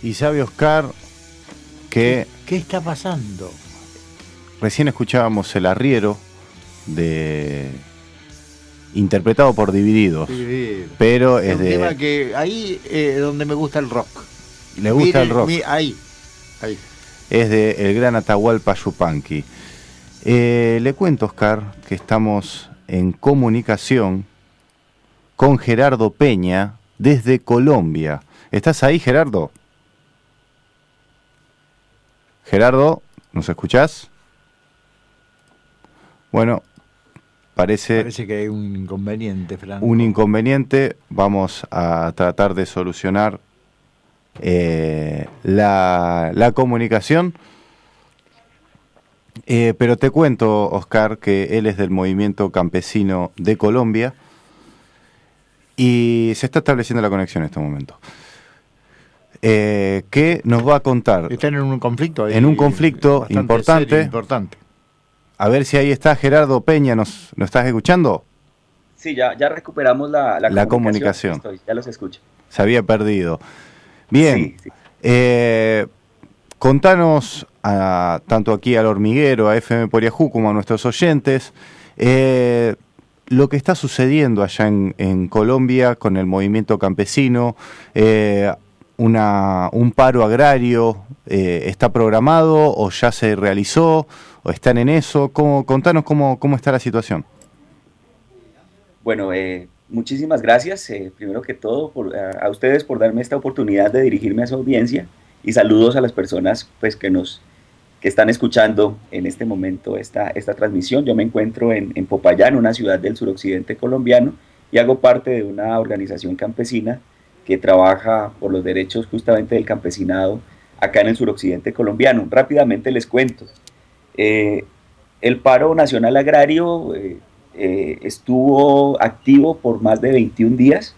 Y sabe Oscar que ¿Qué está pasando? recién escuchábamos El Arriero interpretado por Divididos, Sí, pero es es un de... tema que ahí donde me gusta el rock. Le gusta el rock. Ahí. Es de el gran Atahualpa Yupanqui. Le cuento, Oscar, que estamos en comunicación con Gerardo Peña desde Colombia. ¿Estás ahí, Gerardo? Gerardo, ¿nos escuchás? Bueno, parece que hay un inconveniente, Franco. Un inconveniente. Vamos a tratar de solucionar la comunicación. Pero te cuento, Oscar, que él es del Movimiento Campesino de Colombia y se está estableciendo la conexión en este momento. ¿Qué nos va a contar? Están en un conflicto ahí. En un conflicto importante. Importante. A ver si ahí está Gerardo Peña. ¿Nos estás escuchando? Sí, ya recuperamos la comunicación. Ya los escucho. Se había perdido. Bien. Sí. Contanos, tanto aquí al Hormiguero, a FM Poriajú, como a nuestros oyentes, lo que está sucediendo allá en Colombia con el movimiento campesino. Un paro agrario está programado o ya se realizó o están en eso. Contanos cómo está la situación. Bueno, muchísimas gracias, primero que todo, a ustedes por darme esta oportunidad de dirigirme a su audiencia, y saludos a las personas pues, que están escuchando en este momento esta transmisión. Yo me encuentro en Popayán, una ciudad del suroccidente colombiano, y hago parte de una organización campesina que trabaja por los derechos justamente del campesinado acá en el suroccidente colombiano. Rápidamente les cuento. El paro nacional agrario estuvo activo por más de 21 días.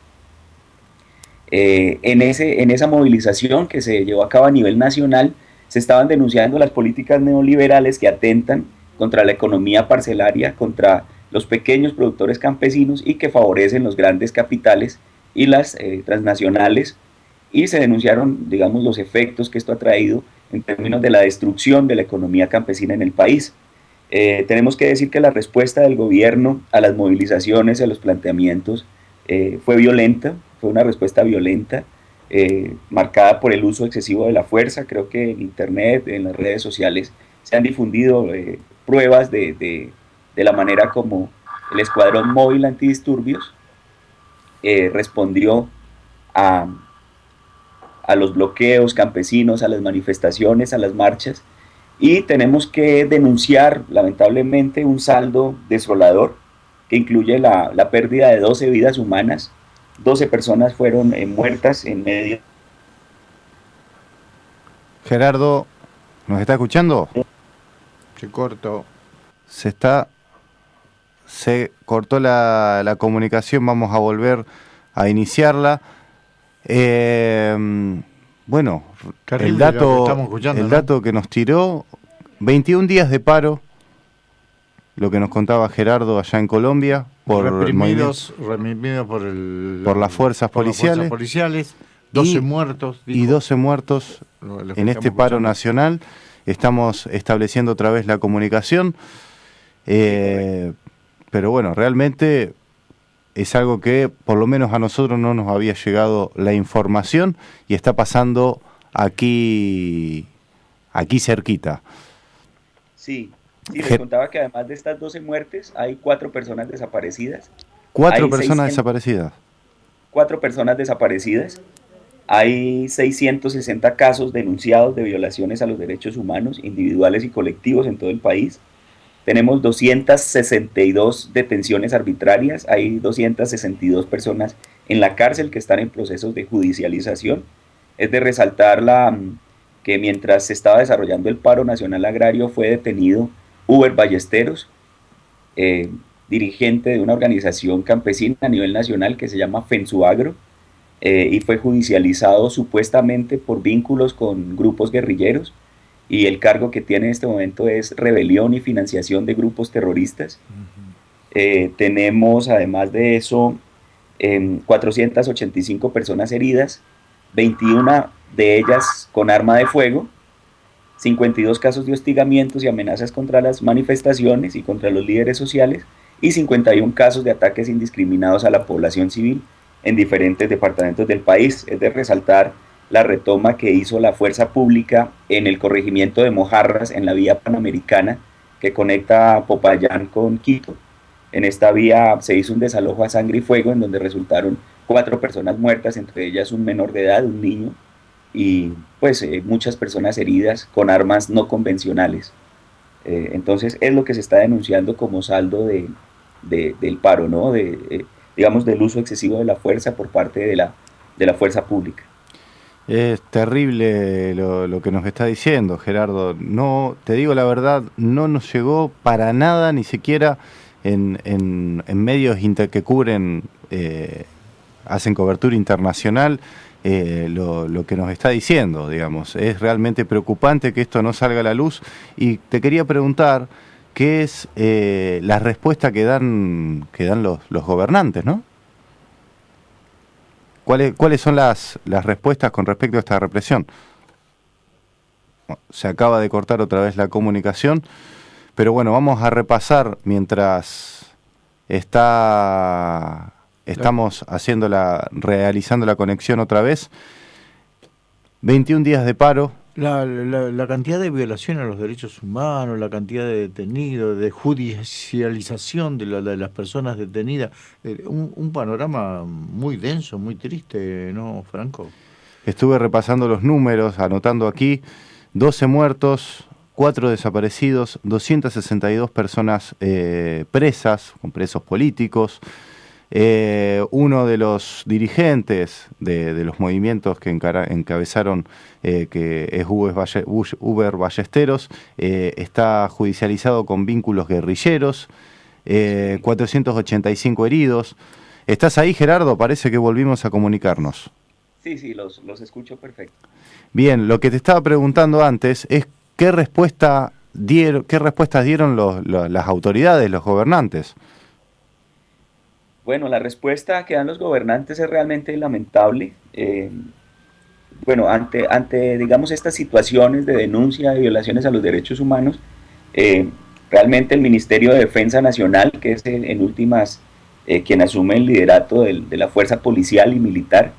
En esa movilización que se llevó a cabo a nivel nacional, se estaban denunciando las políticas neoliberales que atentan contra la economía parcelaria, contra los pequeños productores campesinos y que favorecen los grandes capitales y las transnacionales, y se denunciaron, digamos, los efectos que esto ha traído en términos de la destrucción de la economía campesina en el país. Tenemos que decir que la respuesta del gobierno a las movilizaciones, a los planteamientos, fue violenta, fue una respuesta violenta, marcada por el uso excesivo de la fuerza. Creo que en internet, en las redes sociales, se han difundido pruebas de la manera como el Escuadrón Móvil Antidisturbios respondió a los bloqueos campesinos, a las manifestaciones, a las marchas, y tenemos que denunciar lamentablemente un saldo desolador que incluye la pérdida de 12 vidas humanas. 12 personas fueron muertas en medio. Gerardo, ¿nos está escuchando? Se cortó. Se cortó la comunicación, vamos a volver a iniciarla. Bueno, terrible el dato que nos tiró, 21 días de paro, lo que nos contaba Gerardo allá en Colombia, reprimidos por las fuerzas policiales, 12 muertos. Y 12 muertos en este paro nacional. Estamos estableciendo otra vez la comunicación, pero bueno, realmente es algo que por lo menos a nosotros no nos había llegado la información y está pasando aquí cerquita. Sí, les contaba que además de estas 12 muertes hay 4 personas desaparecidas. 4 personas desaparecidas. 4 personas desaparecidas. Hay 660 casos denunciados de violaciones a los derechos humanos individuales y colectivos en todo el país. Tenemos 262 detenciones arbitrarias, hay 262 personas en la cárcel que están en procesos de judicialización. Es de resaltar que mientras se estaba desarrollando el paro nacional agrario fue detenido Uber Ballesteros, dirigente de una organización campesina a nivel nacional que se llama Fensuagro, y fue judicializado supuestamente por vínculos con grupos guerrilleros, y el cargo que tiene en este momento es rebelión y financiación de grupos terroristas. Tenemos además de eso 485 personas heridas, 21 de ellas con arma de fuego, 52 casos de hostigamientos y amenazas contra las manifestaciones y contra los líderes sociales, y 51 casos de ataques indiscriminados a la población civil en diferentes departamentos del país. Es de resaltar la retoma que hizo la fuerza pública en el corregimiento de Mojarras, en la vía panamericana que conecta Popayán con Quito. En esta vía se hizo un desalojo a sangre y fuego en donde resultaron 4 personas muertas, entre ellas un menor de edad, un niño, y pues muchas personas heridas con armas no convencionales. Entonces es lo que se está denunciando como saldo del paro, ¿no? Digamos, del uso excesivo de la fuerza por parte de la fuerza pública. Es terrible lo que nos está diciendo, Gerardo. No, te digo la verdad, no nos llegó para nada, ni siquiera en medios que cubren, hacen cobertura internacional, lo que nos está diciendo, digamos. Es realmente preocupante que esto no salga a la luz. Y te quería preguntar, ¿qué es la respuesta que dan los gobernantes, ¿no? ¿Cuáles son las respuestas con respecto a esta represión? Bueno, se acaba de cortar otra vez la comunicación, pero bueno, vamos a repasar mientras estamos realizando la conexión otra vez. 21 días de paro. La cantidad de violación a los derechos humanos, la cantidad de detenidos, de judicialización de las personas detenidas, un panorama muy denso, muy triste, ¿no, Franco? Estuve repasando los números, anotando aquí, 12 muertos, 4 desaparecidos, 262 personas presas, con presos políticos. Uno de los dirigentes de los movimientos que encabezaron, que es Uber Ballesteros, está judicializado con vínculos guerrilleros, 485 heridos. ¿Estás ahí, Gerardo? Parece que volvimos a comunicarnos. Sí, los escucho perfecto. Bien, lo que te estaba preguntando antes es qué respuestas dieron las autoridades, los gobernantes. Bueno, la respuesta que dan los gobernantes es realmente lamentable. Bueno, ante, digamos, estas situaciones de denuncia de violaciones a los derechos humanos, realmente el Ministerio de Defensa Nacional, que es en últimas quien asume el liderato de la fuerza policial y militar,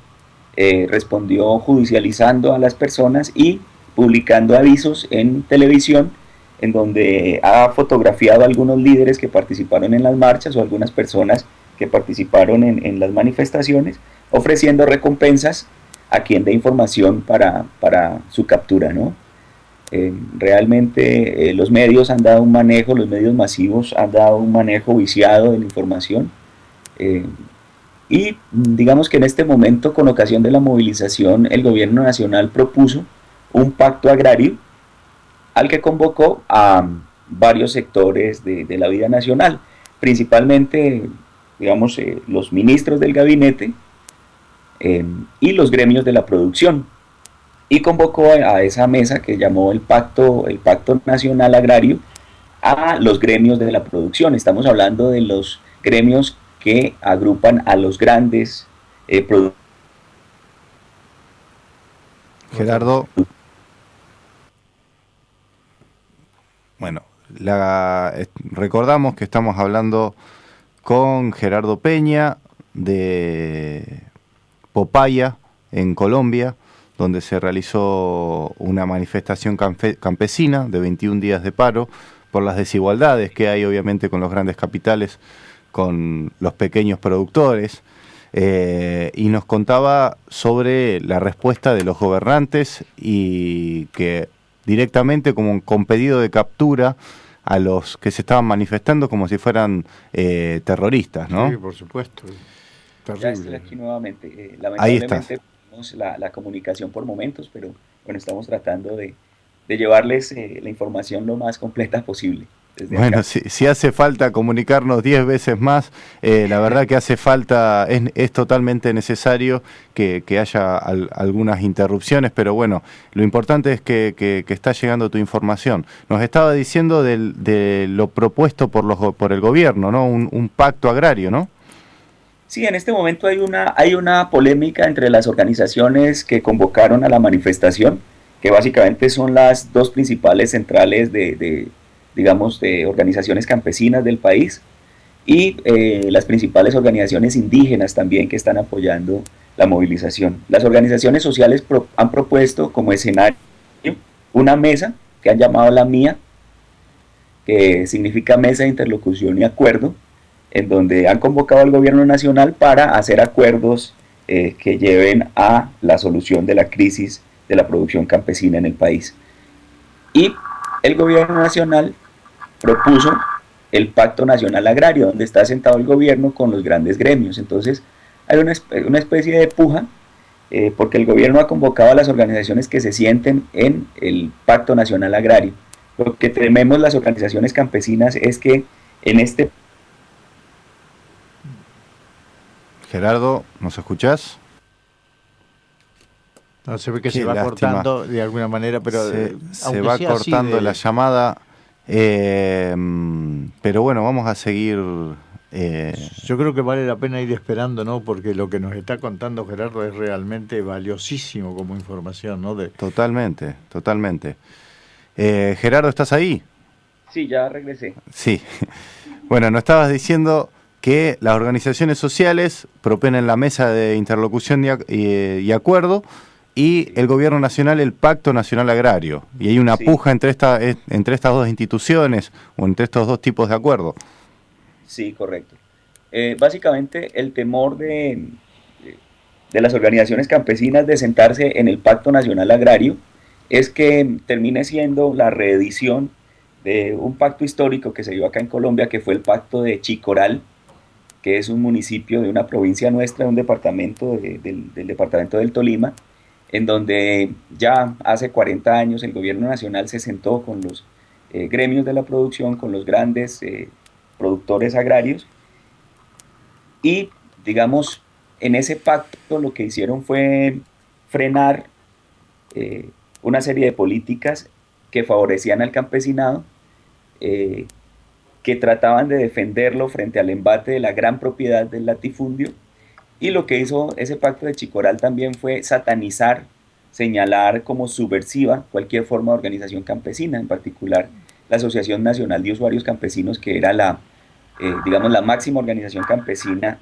respondió judicializando a las personas y publicando avisos en televisión en donde ha fotografiado a algunos líderes que participaron en las marchas o algunas personas que participaron en las manifestaciones, ofreciendo recompensas a quien dé información para su captura, ¿no? Realmente los medios han dado un manejo, los medios masivos han dado un manejo viciado de la información, y digamos que en este momento, con ocasión de la movilización, el gobierno nacional propuso un pacto agrario al que convocó a varios sectores de la vida nacional, principalmente, digamos, los ministros del gabinete y los gremios de la producción, y convocó a esa mesa que llamó el Pacto Nacional Agrario a los gremios de la producción. Estamos hablando de los gremios que agrupan a los grandes productores. Gerardo, bueno, recordamos que estamos hablando con Gerardo Peña de Popaya, en Colombia, donde se realizó una manifestación campesina de 21 días de paro por las desigualdades que hay obviamente con los grandes capitales, con los pequeños productores, y nos contaba sobre la respuesta de los gobernantes y que directamente como con pedido de captura a los que se estaban manifestando como si fueran terroristas, ¿no? Sí, por supuesto. Terrible. Ya estoy aquí nuevamente. Lamentablemente tenemos la comunicación por momentos, pero bueno, estamos tratando de llevarles la información lo más completa posible. Bueno, si hace falta comunicarnos 10 veces más, la verdad que hace falta, es totalmente necesario que haya algunas interrupciones, pero bueno, lo importante es que está llegando tu información. Nos estaba diciendo de lo propuesto por el gobierno, ¿no? Un pacto agrario, ¿no? Sí, en este momento hay una polémica entre las organizaciones que convocaron a la manifestación, que básicamente son las dos principales centrales digamos, de organizaciones campesinas del país y las principales organizaciones indígenas también que están apoyando la movilización. Las organizaciones sociales han propuesto como escenario una mesa que han llamado la mía, que significa Mesa de Interlocución y Acuerdo, en donde han convocado al gobierno nacional para hacer acuerdos que lleven a la solución de la crisis de la producción campesina en el país. Y el gobierno nacional propuso el Pacto Nacional Agrario, donde está sentado el gobierno con los grandes gremios. Entonces hay una especie de puja, porque el gobierno ha convocado a las organizaciones que se sienten en el Pacto Nacional Agrario. Lo que tememos las organizaciones campesinas es que en este... Gerardo, ¿nos escuchás? No, se ve que Qué se va lástima. cortando de alguna manera, pero se va cortando la llamada, pero bueno, vamos a seguir. Yo creo que vale la pena ir esperando, ¿no? Porque lo que nos está contando Gerardo es realmente valiosísimo como información, ¿no? Totalmente, totalmente. Gerardo, ¿estás ahí? Sí, ya regresé. Sí. Bueno, nos estabas diciendo que las organizaciones sociales proponen la mesa de interlocución y acuerdo, y el gobierno nacional el Pacto Nacional Agrario. Y hay una puja entre estas dos instituciones o entre estos dos tipos de acuerdo. Sí, correcto. Básicamente el temor de las organizaciones campesinas de sentarse en el Pacto Nacional Agrario es que termine siendo la reedición de un pacto histórico que se dio acá en Colombia, que fue el Pacto de Chicoral, que es un municipio de una provincia nuestra, un departamento del departamento del Tolima, en donde ya hace 40 años el gobierno nacional se sentó con los gremios de la producción, con los grandes productores agrarios, y digamos, en ese pacto lo que hicieron fue frenar una serie de políticas que favorecían al campesinado, que trataban de defenderlo frente al embate de la gran propiedad del latifundio. Y lo que hizo ese pacto de Chicoral también fue satanizar, señalar como subversiva cualquier forma de organización campesina, en particular la Asociación Nacional de Usuarios Campesinos, que era digamos, la máxima organización campesina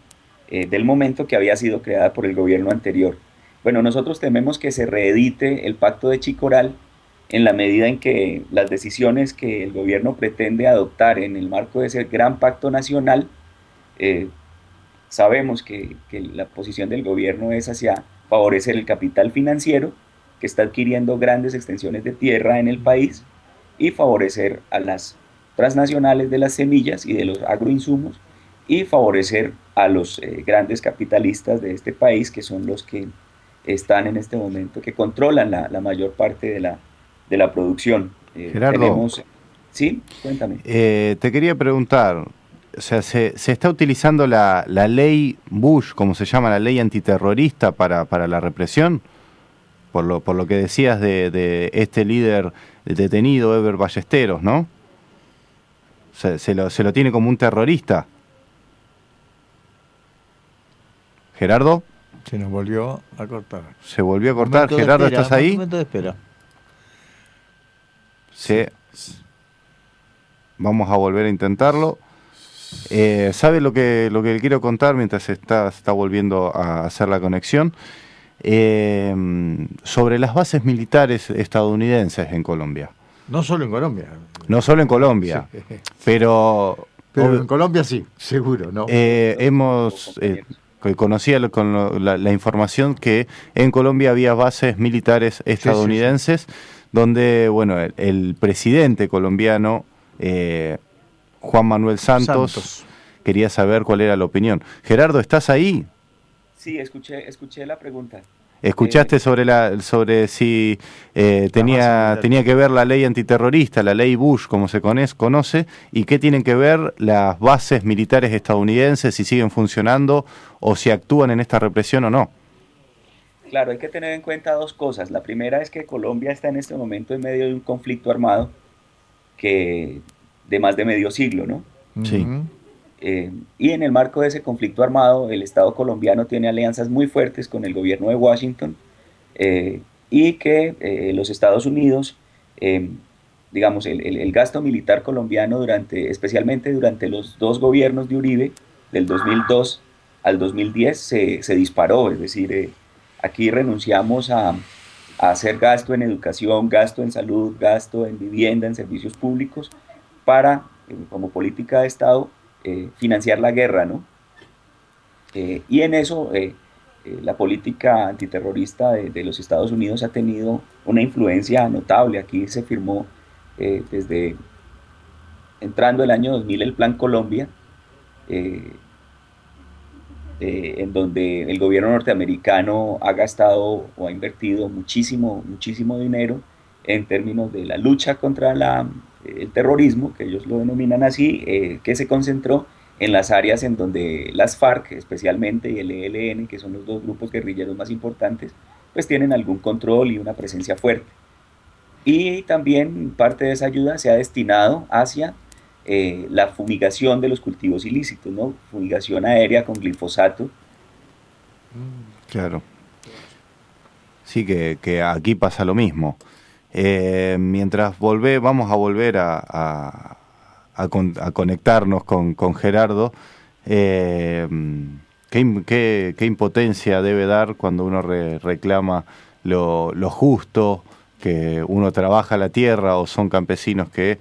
del momento, que había sido creada por el gobierno anterior. Bueno, nosotros tememos que se reedite el pacto de Chicoral en la medida en que las decisiones que el gobierno pretende adoptar en el marco de ese gran pacto nacional, sabemos que la posición del gobierno es hacia favorecer el capital financiero, que está adquiriendo grandes extensiones de tierra en el país, y favorecer a las transnacionales de las semillas y de los agroinsumos, y favorecer a los grandes capitalistas de este país, que son los que están en este momento, que controlan la mayor parte de la producción. Gerardo, ¿sí? Cuéntame. Te quería preguntar, o sea, ¿se está utilizando la ley Bush, como se llama, la ley antiterrorista para la represión? Por lo que decías de este líder detenido, Eber Ballesteros, ¿no? Se lo tiene como un terrorista. Gerardo. Se nos volvió a cortar. Se volvió a cortar. Gerardo, espera, ¿estás ahí? Un momento de espera. Sí. Vamos a volver a intentarlo. ¿Sabe lo que le quiero contar mientras se está volviendo a hacer la conexión? Sobre las bases militares estadounidenses en Colombia. No solo en Colombia. No solo en Colombia, sí. Pero en Colombia sí, seguro, ¿no? Conocía con la información que en Colombia había bases militares estadounidenses, sí. Donde, bueno, el presidente colombiano, Juan Manuel Santos, quería saber cuál era la opinión. Gerardo, ¿estás ahí? Sí, escuché la pregunta. ¿Escuchaste sobre si tenía que ver la ley antiterrorista, la ley Bush, como se conoce, y qué tienen que ver las bases militares estadounidenses, si siguen funcionando o si actúan en esta represión o no? Claro, hay que tener en cuenta dos cosas. La primera es que Colombia está en este momento en medio de un conflicto armado de más de medio siglo, ¿no? Sí. Y en el marco de ese conflicto armado, el Estado colombiano tiene alianzas muy fuertes con el gobierno de Washington, y que los Estados Unidos, eh, digamos, el gasto militar colombiano especialmente durante los dos gobiernos de Uribe, del 2002 al 2010, se disparó. Es decir, aquí renunciamos a hacer gasto en educación, gasto en salud, gasto en vivienda, en servicios públicos, para, como política de Estado, financiar la guerra, ¿no? Y en eso la política antiterrorista de los Estados Unidos ha tenido una influencia notable. Aquí se firmó desde entrando el año 2000 el Plan Colombia, eh, en donde el gobierno norteamericano ha gastado o ha invertido muchísimo, muchísimo dinero en términos de la lucha contra el terrorismo, que ellos lo denominan así, que se concentró en las áreas en donde las FARC, especialmente, y el ELN, que son los dos grupos guerrilleros más importantes, pues tienen algún control y una presencia fuerte. Y también parte de esa ayuda se ha destinado hacia la fumigación de los cultivos ilícitos, ¿no? Fumigación aérea con glifosato. Claro. Sí, que aquí pasa lo mismo. Mientras vamos a volver a conectarnos con Gerardo. ¿Qué impotencia debe dar cuando uno reclama lo justo, que uno trabaja la tierra, o son campesinos que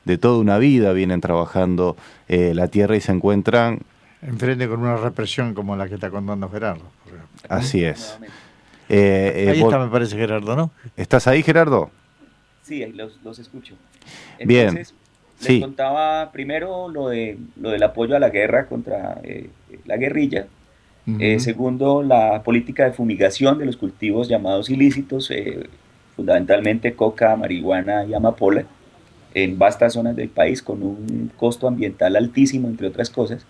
de toda una vida vienen trabajando la tierra y se encuentran enfrente con una represión como la que está contando Gerardo? Así es. Ahí está, me parece, Gerardo, ¿no? ¿Estás ahí, Gerardo? Sí, ahí los escucho. Entonces, bien. Les sí. contaba primero lo del apoyo a la guerra contra la guerrilla. Segundo, la política de fumigación de los cultivos llamados ilícitos, fundamentalmente coca, marihuana y amapola, en vastas zonas del país, con un costo ambiental altísimo, entre otras cosas,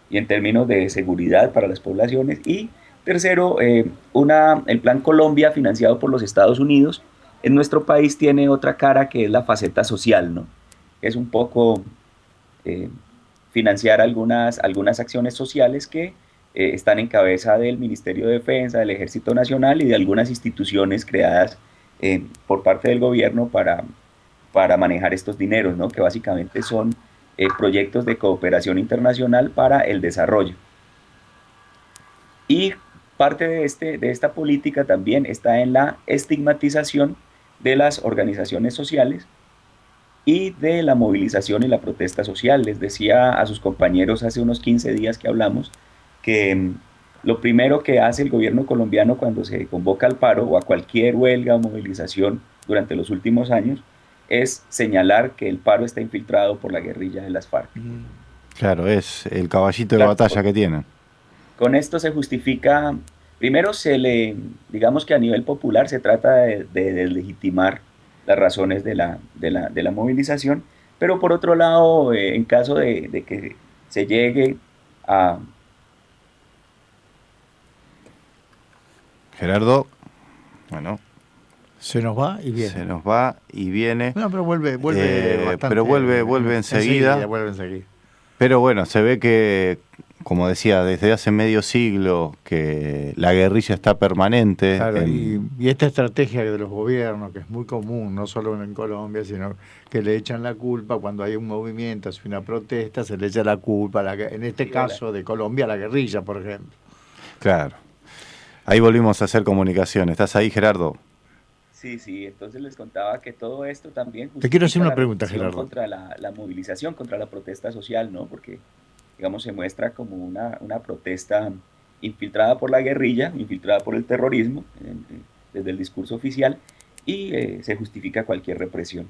y en términos de seguridad para las poblaciones. Y tercero, el Plan Colombia, financiado por los Estados Unidos, en nuestro país tiene otra cara, que es la faceta social, ¿no? Es un poco financiar algunas acciones sociales que están en cabeza del Ministerio de Defensa, del Ejército Nacional y de algunas instituciones creadas por parte del gobierno para manejar estos dineros, ¿no? Que básicamente son proyectos de cooperación internacional para el desarrollo. Y parte de esta política también está en la estigmatización de las organizaciones sociales y de la movilización y la protesta social. Les decía a sus compañeros hace unos 15 días que hablamos que lo primero que hace el gobierno colombiano cuando se convoca al paro o a cualquier huelga o movilización durante los últimos años es señalar que el paro está infiltrado por la guerrilla de las FARC. Claro, es el caballito de batalla que tienen. Con esto se justifica, primero digamos que a nivel popular se trata de deslegitimar las razones de la movilización, pero por otro lado, en caso de que se llegue a... Gerardo, bueno... Se nos va y viene. Se nos va y viene. No, pero vuelve bastante. Pero vuelve enseguida. Vuelve enseguida. Pero bueno, se ve que, como decía, desde hace medio siglo que la guerrilla está permanente. Claro, y esta estrategia de los gobiernos, que es muy común, no solo en Colombia, sino que le echan la culpa cuando hay un movimiento, hace una protesta, se le echa la culpa, en este caso de Colombia, a la guerrilla, por ejemplo. Claro. Ahí volvimos a hacer comunicación. ¿Estás ahí, Gerardo? Sí, entonces les contaba que todo esto también... Te quiero hacer una pregunta, Gerardo. Contra la movilización, contra la protesta social, ¿no? Porque, digamos, se muestra como una protesta infiltrada por la guerrilla, infiltrada por el terrorismo, desde el discurso oficial, y se justifica cualquier represión.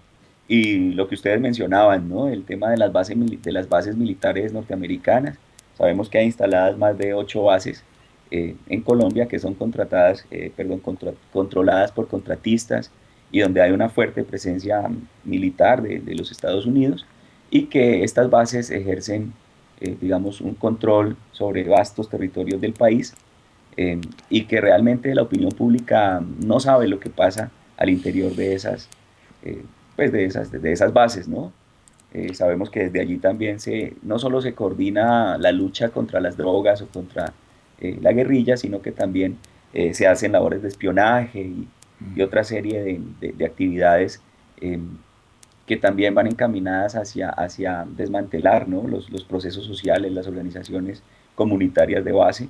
Y lo que ustedes mencionaban, ¿no? El tema de las bases militares norteamericanas. Sabemos que hay instaladas más de 8 bases en Colombia, que son controladas por contratistas, y donde hay una fuerte presencia militar de los Estados Unidos, y que estas bases ejercen, digamos, un control sobre vastos territorios del país, y que realmente la opinión pública no sabe lo que pasa al interior de esas bases, ¿no? Sabemos que desde allí también no solo se coordina la lucha contra las drogas o contra la guerrilla, sino que también se hacen labores de espionaje y otra serie de actividades que también van encaminadas hacia desmantelar, ¿no?, los procesos sociales, las organizaciones comunitarias de base.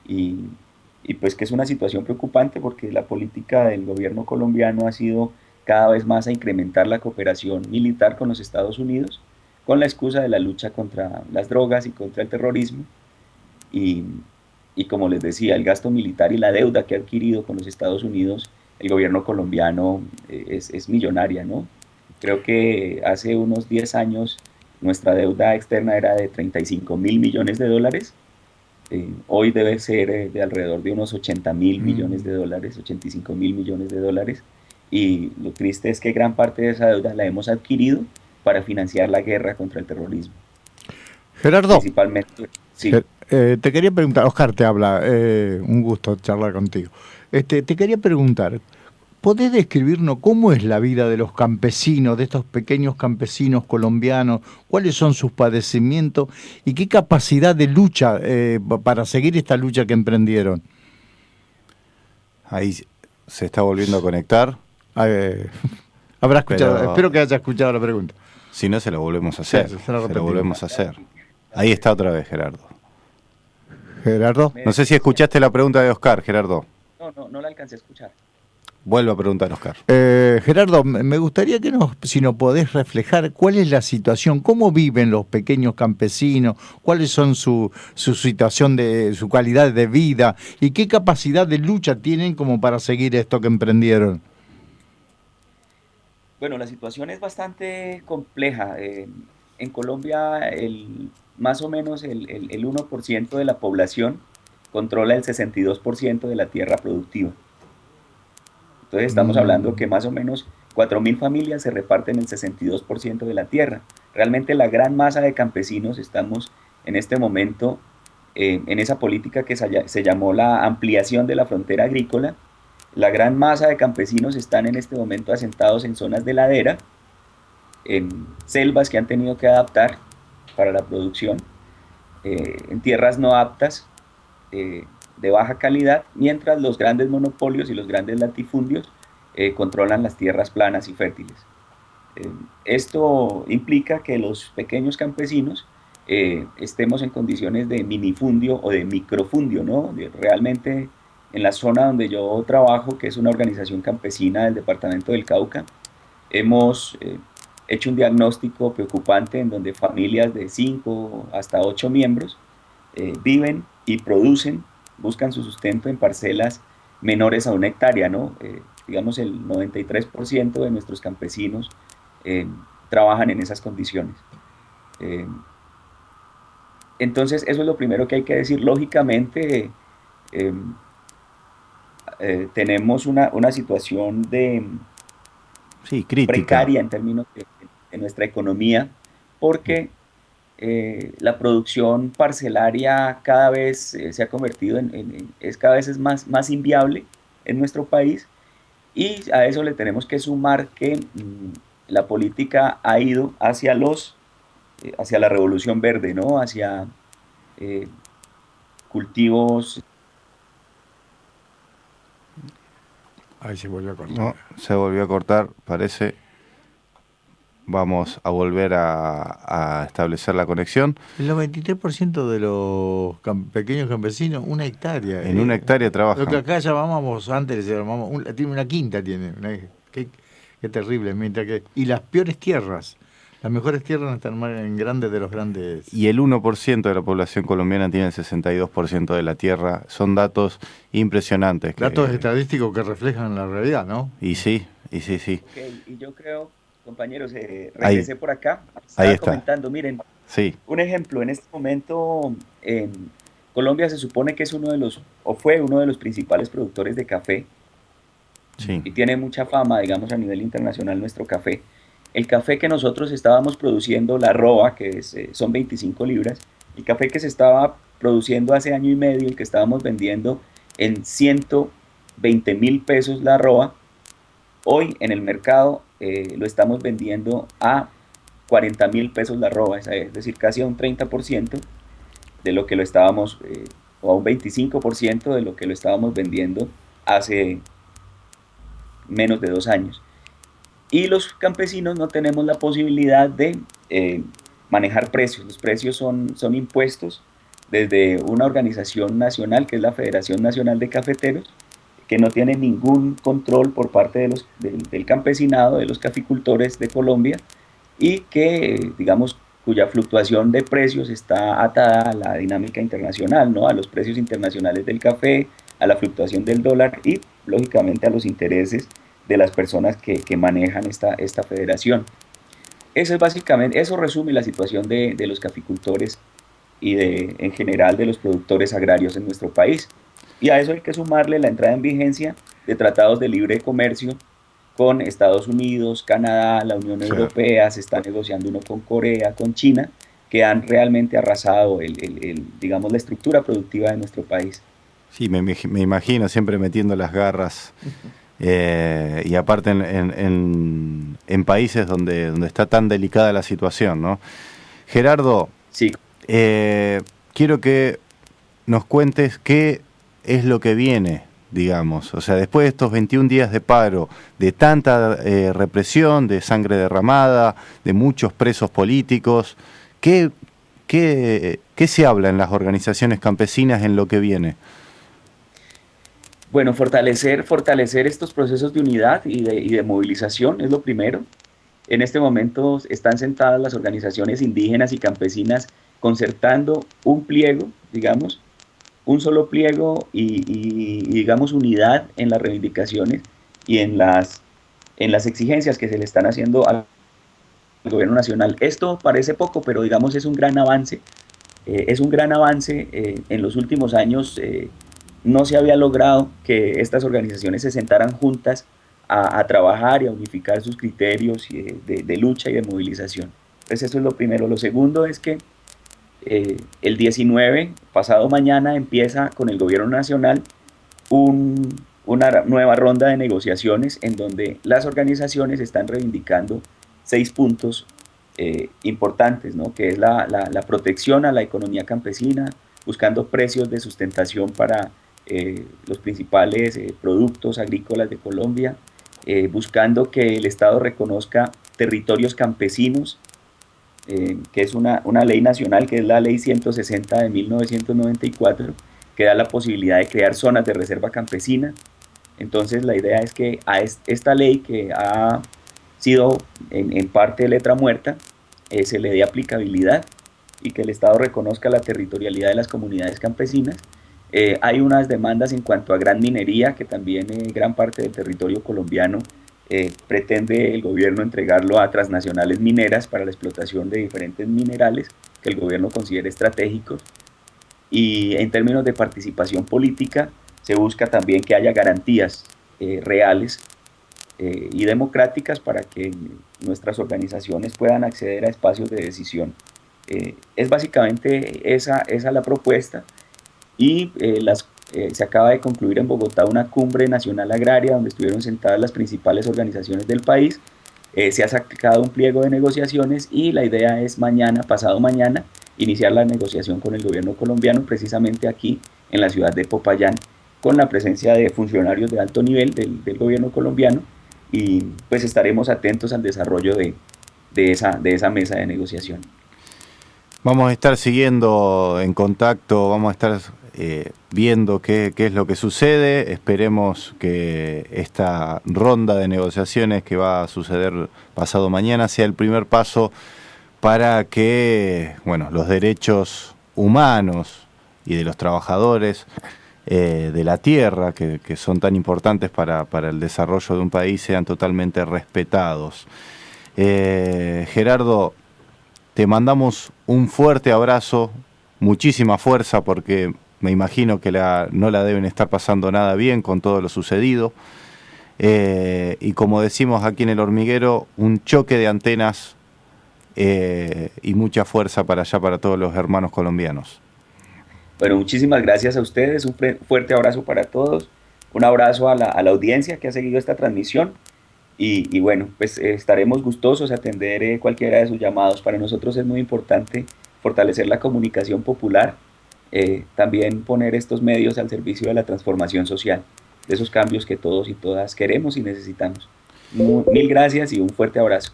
Y, y pues que es una situación preocupante porque la política del gobierno colombiano ha sido cada vez más a incrementar la cooperación militar con los Estados Unidos, con la excusa de la lucha contra las drogas y contra el terrorismo. Y, y como les decía, el gasto militar y la deuda que ha adquirido con los Estados Unidos, el gobierno colombiano es millonaria, ¿no? Creo que hace unos 10 años nuestra deuda externa era de 35.000 millones de dólares. Hoy debe ser de alrededor de unos 80.000 millones de dólares, 85.000 millones de dólares. Y lo triste es que gran parte de esa deuda la hemos adquirido para financiar la guerra contra el terrorismo. Gerardo, Principalmente, sí. te quería preguntar, Oscar te habla, un gusto charlar contigo. Te quería preguntar, ¿podés describirnos cómo es la vida de los campesinos, de estos pequeños campesinos colombianos? ¿Cuáles son sus padecimientos y qué capacidad de lucha para seguir esta lucha que emprendieron? Ahí se está volviendo a conectar. Habrá escuchado, espero que haya escuchado la pregunta. Si no, se lo volvemos a hacer. Sí, se lo volvemos a hacer. Ahí está otra vez, Gerardo. Gerardo. No sé si escuchaste la pregunta de Oscar, Gerardo. No la alcancé a escuchar. Vuelvo a preguntar, Oscar. Gerardo, me gustaría que si nos podés reflejar cuál es la situación, cómo viven los pequeños campesinos, cuáles son su situación, su calidad de vida y qué capacidad de lucha tienen como para seguir esto que emprendieron. Bueno, la situación es bastante compleja. En Colombia, más o menos el 1% de la población controla el 62% de la tierra productiva. Entonces estamos hablando que más o menos 4.000 familias se reparten el 62% de la tierra. Realmente la gran masa de campesinos estamos en este momento en esa política que se llamó la ampliación de la frontera agrícola. La gran masa de campesinos están en este momento asentados en zonas de ladera, en selvas que han tenido que adaptar para la producción, en tierras no aptas, de baja calidad, mientras los grandes monopolios y los grandes latifundios controlan las tierras planas y fértiles. Esto implica que los pequeños campesinos estemos en condiciones de minifundio o de microfundio, ¿no? Realmente en la zona donde yo trabajo, que es una organización campesina del departamento del Cauca, hemos hecho un diagnóstico preocupante en donde familias de 5 hasta 8 miembros viven y producen, buscan su sustento en parcelas menores a 1 hectárea, ¿no? Digamos el 93% de nuestros campesinos trabajan en esas condiciones. Entonces eso es lo primero que hay que decir. Lógicamente tenemos una situación crítica, precaria en términos de nuestra economía, porque la producción parcelaria cada vez se ha convertido cada vez es más inviable en nuestro país, y a eso le tenemos que sumar que la política ha ido hacia la revolución verde, ¿no? Hacia cultivos. Ahí se volvió a cortar. No, se volvió a cortar, parece. Vamos a volver a establecer la conexión. El 93% de los pequeños campesinos, 1 hectárea. En 1 hectárea trabajan. Lo que acá llamábamos, antes le llamábamos, tiene una quinta, qué terrible. Y las peores tierras, las mejores tierras están en grandes de los grandes. Y el 1% de la población colombiana tiene el 62% de la tierra. Son datos impresionantes. Datos estadísticos que reflejan la realidad, ¿no? Y sí. Okay, y yo creo, compañeros, regresé por acá. Ahí está. Comentando, miren, sí. Un ejemplo, en este momento en Colombia se supone que fue uno de los principales productores de café. Sí. Y tiene mucha fama, digamos, a nivel internacional nuestro café. El café que nosotros estábamos produciendo, la roba, que son 25 libras, el café que se estaba produciendo hace año y medio, el que estábamos vendiendo en 120.000 pesos la roba, hoy en el mercado lo estamos vendiendo a 40.000 pesos la arroba, es decir, casi a un 30% de lo que lo estábamos, o a un 25% de lo que lo estábamos vendiendo hace menos de 2 años. Y los campesinos no tenemos la posibilidad de manejar precios. Los precios son impuestos desde una organización nacional, que es la Federación Nacional de Cafeteros, que no tiene ningún control por parte del campesinado, de los caficultores de Colombia, y que, digamos, cuya fluctuación de precios está atada a la dinámica internacional, ¿no? A los precios internacionales del café, a la fluctuación del dólar y, lógicamente, a los intereses de las personas que manejan esta federación. Eso es básicamente, eso resume la situación de los caficultores y en general de los productores agrarios en nuestro país. Y a eso hay que sumarle la entrada en vigencia de tratados de libre comercio con Estados Unidos, Canadá, la Unión Europea, se está negociando uno con Corea, con China, que han realmente arrasado digamos, la estructura productiva de nuestro país. Sí, me imagino siempre metiendo las garras, y aparte en países donde está tan delicada la situación, ¿no? Gerardo, sí. Quiero que nos cuentes qué es lo que viene, digamos. O sea, después de estos 21 días de paro, de tanta represión, de sangre derramada, de muchos presos políticos, ¿qué se habla en las organizaciones campesinas en lo que viene? Bueno, fortalecer estos procesos de unidad y de movilización es lo primero. En este momento están sentadas las organizaciones indígenas y campesinas concertando un pliego, digamos, un solo pliego y digamos unidad en las reivindicaciones y en las exigencias que se le están haciendo al gobierno nacional. Esto parece poco, pero digamos es un gran avance. En los últimos años no se había logrado que estas organizaciones se sentaran juntas a trabajar y a unificar sus criterios de lucha y de movilización. Entonces eso es lo primero. Lo segundo es que el 19, pasado mañana, empieza con el gobierno nacional una nueva ronda de negociaciones en donde las organizaciones están reivindicando 6 puntos importantes, ¿no? Que es la protección a la economía campesina, buscando precios de sustentación para los principales productos agrícolas de Colombia, buscando que el Estado reconozca territorios campesinos, que es una ley nacional, que es la ley 160 de 1994, que da la posibilidad de crear zonas de reserva campesina. Entonces la idea es que a esta ley, que ha sido en parte letra muerta, se le dé aplicabilidad y que el Estado reconozca la territorialidad de las comunidades campesinas. Hay unas demandas en cuanto a gran minería, que también gran parte del territorio colombiano pretende el gobierno entregarlo a transnacionales mineras para la explotación de diferentes minerales que el gobierno considera estratégicos. Y en términos de participación política, se busca también que haya garantías reales y democráticas para que nuestras organizaciones puedan acceder a espacios de decisión. Es básicamente esa la propuesta. Y se acaba de concluir en Bogotá una cumbre nacional agraria donde estuvieron sentadas las principales organizaciones del país. Se ha sacado un pliego de negociaciones y la idea es pasado mañana, iniciar la negociación con el gobierno colombiano, precisamente aquí en la ciudad de Popayán, con la presencia de funcionarios de alto nivel del gobierno colombiano, y pues estaremos atentos al desarrollo de esa mesa de negociación. Vamos a estar siguiendo en contacto, vamos a estar viendo qué es lo que sucede. Esperemos que esta ronda de negociaciones que va a suceder pasado mañana sea el primer paso para que, bueno, los derechos humanos y de los trabajadores de la tierra, que son tan importantes para el desarrollo de un país, sean totalmente respetados. Gerardo, te mandamos un fuerte abrazo, muchísima fuerza, porque me imagino que no la deben estar pasando nada bien con todo lo sucedido. Y como decimos aquí en El Hormiguero, un choque de antenas y mucha fuerza para allá, para todos los hermanos colombianos. Bueno, muchísimas gracias a ustedes, un fuerte abrazo para todos, un abrazo a la audiencia que ha seguido esta transmisión, y bueno, pues estaremos gustosos de atender cualquiera de sus llamados. Para nosotros es muy importante fortalecer la comunicación popular, también poner estos medios al servicio de la transformación social, de esos cambios que todos y todas queremos y necesitamos. Mil gracias y un fuerte abrazo.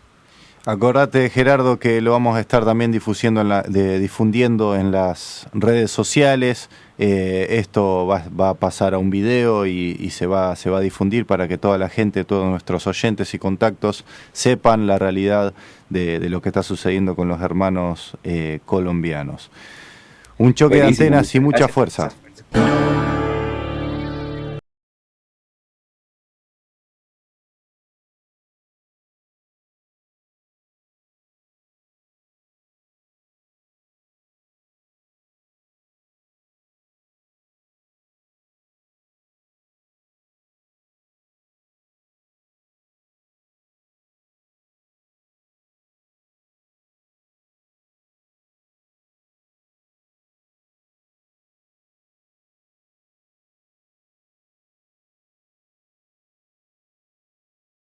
Acordate, Gerardo, que lo vamos a estar también difundiendo en las redes sociales. Esto va a pasar a un video y se va a difundir para que toda la gente, todos nuestros oyentes y contactos sepan la realidad de lo que está sucediendo con los hermanos colombianos. Un choque de antenas y mucha fuerza.